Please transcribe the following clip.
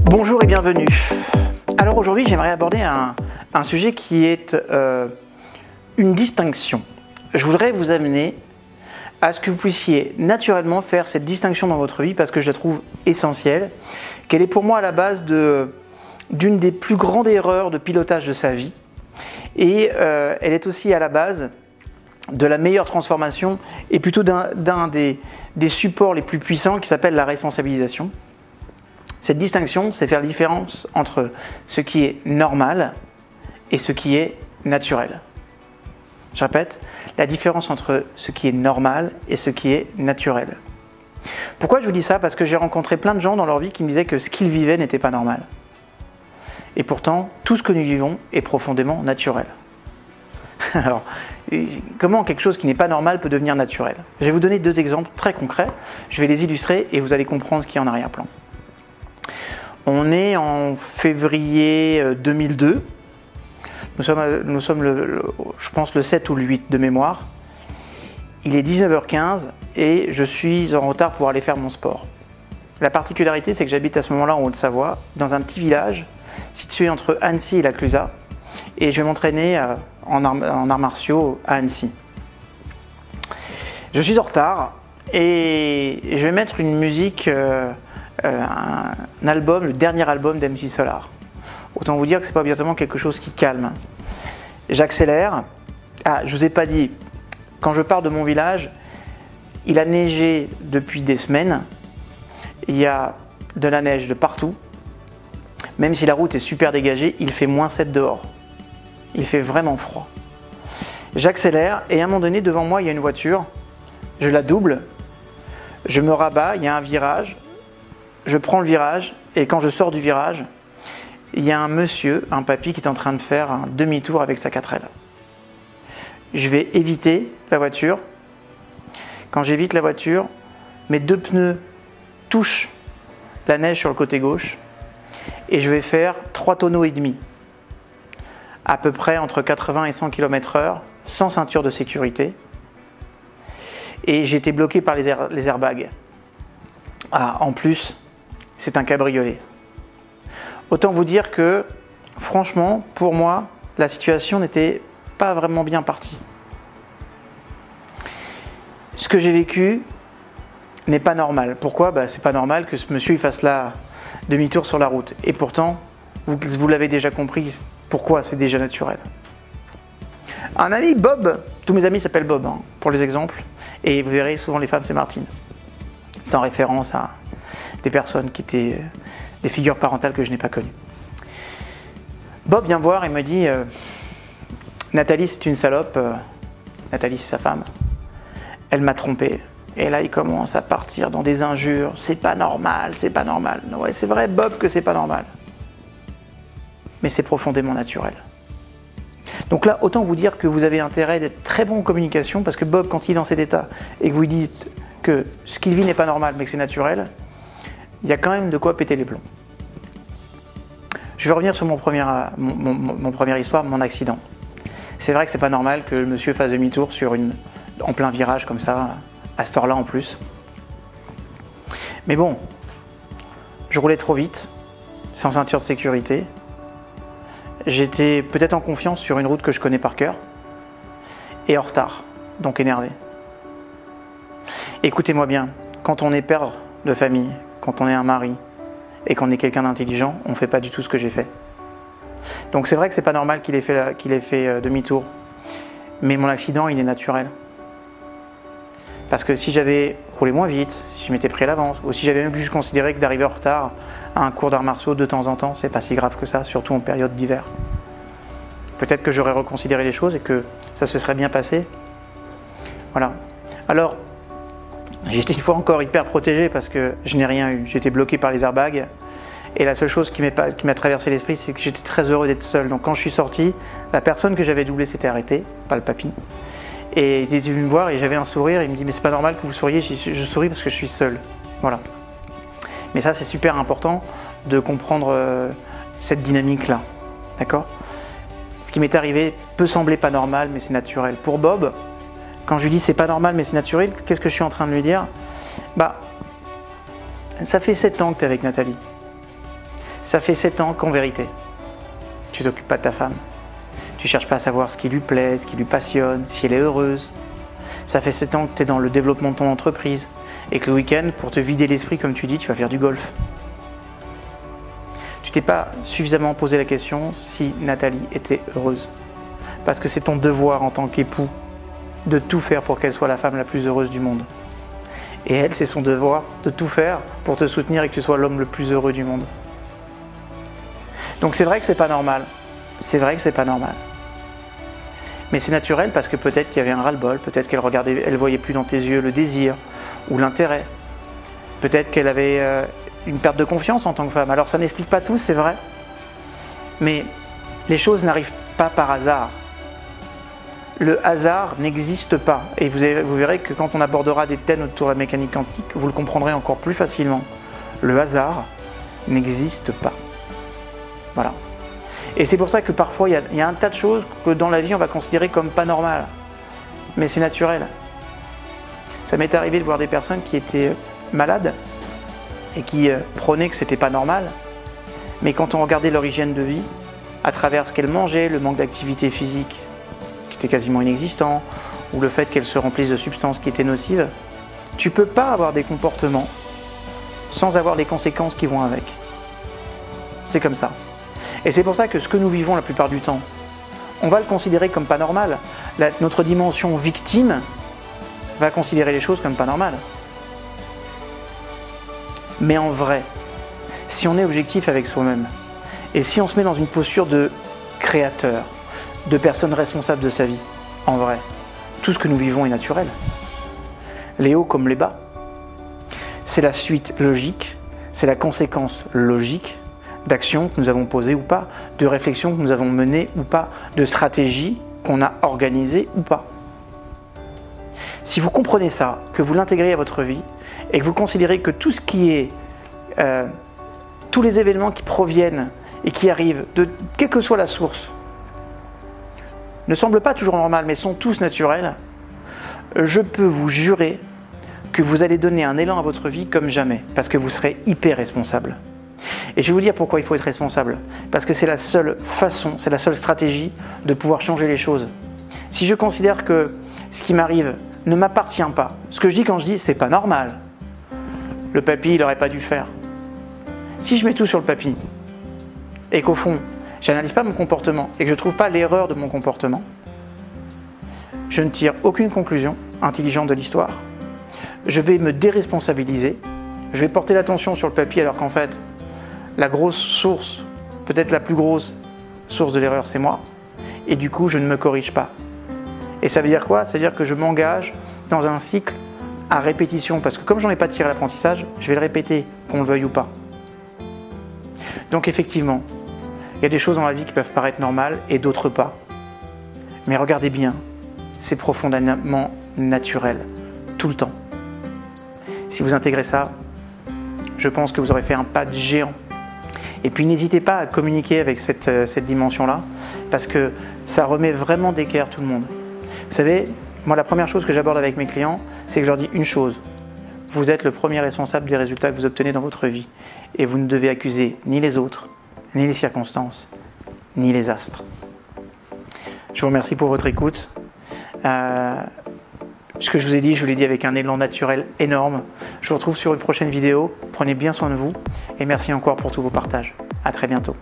Bonjour et bienvenue. Alors aujourd'hui j'aimerais aborder un sujet qui est une distinction. Je voudrais vous amener à ce que vous puissiez naturellement faire cette distinction dans votre vie parce que je la trouve essentielle, qu'elle est pour moi à la base d'une des plus grandes erreurs de pilotage de sa vie et elle est aussi à la base de la meilleure transformation et plutôt d'un des supports les plus puissants qui s'appelle la responsabilisation. Cette distinction, c'est faire la différence entre ce qui est normal et ce qui est naturel. Je répète, la différence entre ce qui est normal et ce qui est naturel. Pourquoi je vous dis ça? Parce que j'ai rencontré plein de gens dans leur vie qui me disaient que ce qu'ils vivaient n'était pas normal. Et pourtant, tout ce que nous vivons est profondément naturel. Alors, comment quelque chose qui n'est pas normal peut devenir naturel? Je vais vous donner deux exemples très concrets, je vais les illustrer et vous allez comprendre ce qu'il y a en arrière-plan. On est en février 2002, nous sommes je pense le 7 ou le 8 de mémoire. Il est 19h15 et je suis en retard pour aller faire mon sport. La particularité, c'est que j'habite à ce moment-là en Haute-Savoie, dans un petit village situé entre Annecy et la Clusaz, et je vais m'entraîner en arts martiaux à Annecy. Je suis en retard et je vais mettre une musique, un album, le dernier album d'MC Solar. Autant vous dire que c'est pas obligatoirement quelque chose qui calme. J'accélère. Ah, je vous ai pas dit, quand je pars de mon village, il a neigé depuis des semaines. Il y a de la neige de partout. Même si la route est super dégagée, il fait -7 dehors. Il fait vraiment froid. J'accélère et à un moment donné, devant moi, il y a une voiture. Je la double. Je me rabats, il y a un virage. Je prends le virage et quand je sors du virage, il y a un monsieur, un papy qui est en train de faire un demi-tour avec sa 4L. Je vais éviter la voiture. Quand j'évite la voiture, mes deux pneus touchent la neige sur le côté gauche et je vais faire 3 tonneaux et demi, à peu près entre 80 et 100 km/h, sans ceinture de sécurité. Et j'ai été bloqué par les airbags. Ah, en plus, c'est un cabriolet. Autant vous dire que, franchement, pour moi, la situation n'était pas vraiment bien partie. Ce que j'ai vécu n'est pas normal. Pourquoi? C'est pas normal que ce monsieur il fasse là demi-tour sur la route. Et pourtant, vous l'avez déjà compris, pourquoi c'est déjà naturel. Un ami, Bob, tous mes amis s'appellent Bob, hein, pour les exemples, et vous verrez souvent les femmes c'est Martine. C'est en référence à des personnes qui étaient des figures parentales que je n'ai pas connues. Bob vient me voir et me dit Nathalie c'est une salope, Nathalie c'est sa femme, elle m'a trompé. Et là il commence à partir dans des injures, c'est pas normal, c'est pas normal. Ouais, c'est vrai Bob que c'est pas normal. Mais c'est profondément naturel. Donc là, autant vous dire que vous avez intérêt d'être très bon en communication parce que Bob, quand il est dans cet état et que vous lui dites que ce qu'il vit n'est pas normal mais que c'est naturel, il y a quand même de quoi péter les plombs. Je vais revenir sur mon première histoire, mon accident. C'est vrai que c'est pas normal que le monsieur fasse demi-tour en plein virage comme ça, à cette heure-là en plus. Mais bon, je roulais trop vite, sans ceinture de sécurité. J'étais peut-être en confiance sur une route que je connais par cœur et en retard, donc énervé. Écoutez-moi bien, quand on est père de famille, quand on est un mari et qu'on est quelqu'un d'intelligent, on ne fait pas du tout ce que j'ai fait. Donc c'est vrai que c'est pas normal qu'il ait fait demi-tour, mais mon accident il est naturel. Parce que si j'avais roulé moins vite, si je m'étais pris à l'avance, ou si j'avais même juste considéré que d'arriver en retard à un cours d'arts martiaux de temps en temps, c'est pas si grave que ça, surtout en période d'hiver. Peut-être que j'aurais reconsidéré les choses et que ça se serait bien passé. Voilà. Alors, j'étais une fois encore hyper protégé parce que je n'ai rien eu. J'étais bloqué par les airbags et la seule chose qui m'a traversé l'esprit, c'est que j'étais très heureux d'être seul. Donc quand je suis sorti, la personne que j'avais doublée s'était arrêtée, pas le papy. Et il était venu me voir et j'avais un sourire. Et il me dit mais c'est pas normal que vous souriez. Je souris parce que je suis seul. Voilà. Mais ça c'est super important de comprendre cette dynamique-là. D'accord? Ce qui m'est arrivé peut sembler pas normal, mais c'est naturel. Pour Bob, quand je lui dis c'est pas normal, mais c'est naturel, qu'est-ce que je suis en train de lui dire? Ça fait 7 ans que tu es avec Nathalie. Ça fait 7 ans qu'en vérité, tu t'occupes pas de ta femme. Tu cherches pas à savoir ce qui lui plaît, ce qui lui passionne, si elle est heureuse. Ça fait 7 ans que tu es dans le développement de ton entreprise et que le week-end, pour te vider l'esprit, comme tu dis, tu vas faire du golf. Tu t'es pas suffisamment posé la question si Nathalie était heureuse. Parce que c'est ton devoir en tant qu'époux de tout faire pour qu'elle soit la femme la plus heureuse du monde. Et elle, c'est son devoir de tout faire pour te soutenir et que tu sois l'homme le plus heureux du monde. Donc c'est vrai que c'est pas normal. C'est vrai que c'est pas normal. Mais c'est naturel parce que peut-être qu'il y avait un ras-le-bol, peut-être qu'elle regardait, elle voyait plus dans tes yeux le désir ou l'intérêt. Peut-être qu'elle avait une perte de confiance en tant que femme. Alors ça n'explique pas tout, c'est vrai. Mais les choses n'arrivent pas par hasard. Le hasard n'existe pas. Et vous verrez que quand on abordera des thèmes autour de la mécanique quantique, vous le comprendrez encore plus facilement. Le hasard n'existe pas. Voilà. Et c'est pour ça que parfois, il y a un tas de choses que dans la vie, on va considérer comme pas normales. Mais c'est naturel. Ça m'est arrivé de voir des personnes qui étaient malades et qui prônaient que c'était pas normal. Mais quand on regardait leur hygiène de vie, à travers ce qu'elles mangeaient, le manque d'activité physique qui était quasiment inexistant, ou le fait qu'elles se remplissent de substances qui étaient nocives, tu peux pas avoir des comportements sans avoir les conséquences qui vont avec. C'est comme ça. Et c'est pour ça que ce que nous vivons la plupart du temps, on va le considérer comme pas normal. Notre dimension victime va considérer les choses comme pas normales. Mais en vrai, si on est objectif avec soi-même, et si on se met dans une posture de créateur, de personne responsable de sa vie, en vrai, tout ce que nous vivons est naturel. Les hauts comme les bas. C'est la suite logique, c'est la conséquence logique d'actions que nous avons posées ou pas, de réflexions que nous avons menées ou pas, de stratégies qu'on a organisées ou pas. Si vous comprenez ça, que vous l'intégrez à votre vie et que vous considérez que tout ce qui est, tous les événements qui proviennent et qui arrivent, de quelle que soit la source, ne semblent pas toujours normales mais sont tous naturels, je peux vous jurer que vous allez donner un élan à votre vie comme jamais, parce que vous serez hyper responsable. Et je vais vous dire pourquoi il faut être responsable. Parce que c'est la seule façon, c'est la seule stratégie de pouvoir changer les choses. Si je considère que ce qui m'arrive ne m'appartient pas, ce que je dis quand je dis c'est pas normal, le papy il n'aurait pas dû faire. Si je mets tout sur le papy et qu'au fond j'analyse pas mon comportement et que je ne trouve pas l'erreur de mon comportement, je ne tire aucune conclusion intelligente de l'histoire. Je vais me déresponsabiliser, je vais porter l'attention sur le papy alors qu'en fait la grosse source, peut-être la plus grosse source de l'erreur, c'est moi. Et du coup, je ne me corrige pas. Et ça veut dire quoi? Ça veut dire que je m'engage dans un cycle à répétition. Parce que comme j'en ai pas tiré l'apprentissage, je vais le répéter, qu'on le veuille ou pas. Donc effectivement, il y a des choses dans la vie qui peuvent paraître normales et d'autres pas. Mais regardez bien, c'est profondément naturel, tout le temps. Si vous intégrez ça, je pense que vous aurez fait un pas de géant. Et puis n'hésitez pas à communiquer avec cette dimension-là, parce que ça remet vraiment d'équerre tout le monde. Vous savez, moi la première chose que j'aborde avec mes clients, c'est que je leur dis une chose. Vous êtes le premier responsable des résultats que vous obtenez dans votre vie. Et vous ne devez accuser ni les autres, ni les circonstances, ni les astres. Je vous remercie pour votre écoute. Ce que je vous ai dit, je vous l'ai dit avec un élan naturel énorme. Je vous retrouve sur une prochaine vidéo. Prenez bien soin de vous et merci encore pour tous vos partages. À très bientôt.